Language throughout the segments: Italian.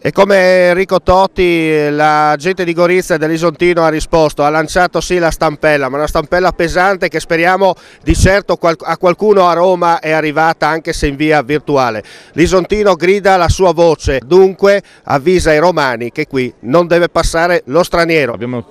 E come Enrico Totti, la gente di Gorizia e dell'Isontino ha risposto, ha lanciato sì la stampella, ma una stampella pesante che speriamo di certo a qualcuno a Roma è arrivata, anche se in via virtuale. L'Isontino grida la sua voce, dunque avvisa i romani che qui non deve passare lo straniero. Abbiamo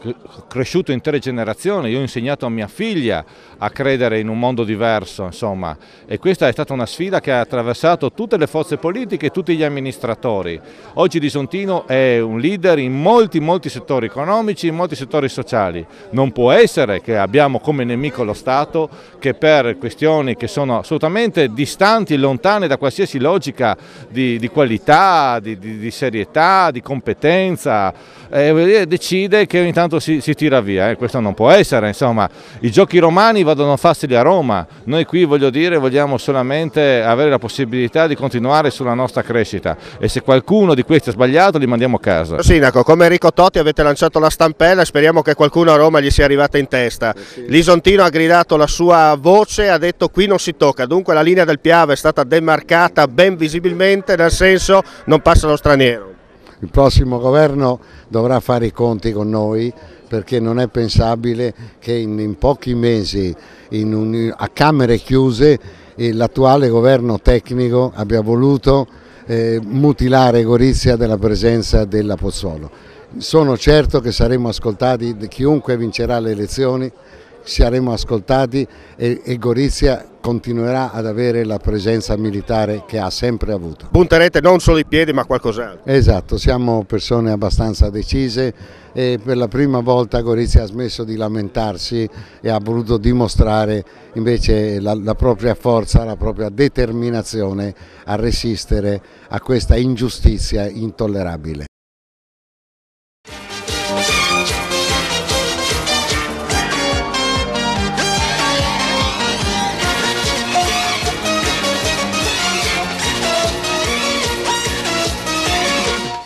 cresciuto intere generazioni, io ho insegnato a mia figlia a credere in un mondo diverso, insomma, e questa è stata una sfida che ha attraversato tutte le forze politiche e tutti gli amministratori. Oggi l'Isontino è un leader in molti settori economici, in molti settori sociali. Non può essere che abbiamo come nemico lo Stato che per questioni che sono assolutamente distanti e lontane da qualsiasi logica di qualità, di serietà, di competenza, decide che ogni tanto si tira via. Questo non può essere, insomma. I giochi romani vanno a farseli a Roma, noi qui vogliamo solamente avere la possibilità di continuare sulla nostra crescita e se qualcuno di questi ha sbagliato li mandiamo a casa. Sindaco, come Enrico Totti avete lanciato la stampella e speriamo che qualcuno a Roma gli sia arrivata in testa. L'Isontino ha gridato la sua voce, ha detto qui non si tocca, dunque la linea del Piave è stata demarcata ben visibilmente, nel senso non passa lo straniero. Il prossimo governo dovrà fare i conti con noi perché non è pensabile che in pochi mesi a Camere chiuse l'attuale governo tecnico abbia voluto mutilare Gorizia della presenza della Pozzolo. Sono certo che saremo ascoltati, chiunque vincerà le elezioni saremo ascoltati e Gorizia continuerà ad avere la presenza militare che ha sempre avuto. Punterete non solo i piedi ma qualcos'altro. Esatto, siamo persone abbastanza decise e per la prima volta Gorizia ha smesso di lamentarsi e ha voluto dimostrare invece la propria forza, la propria determinazione a resistere a questa ingiustizia intollerabile.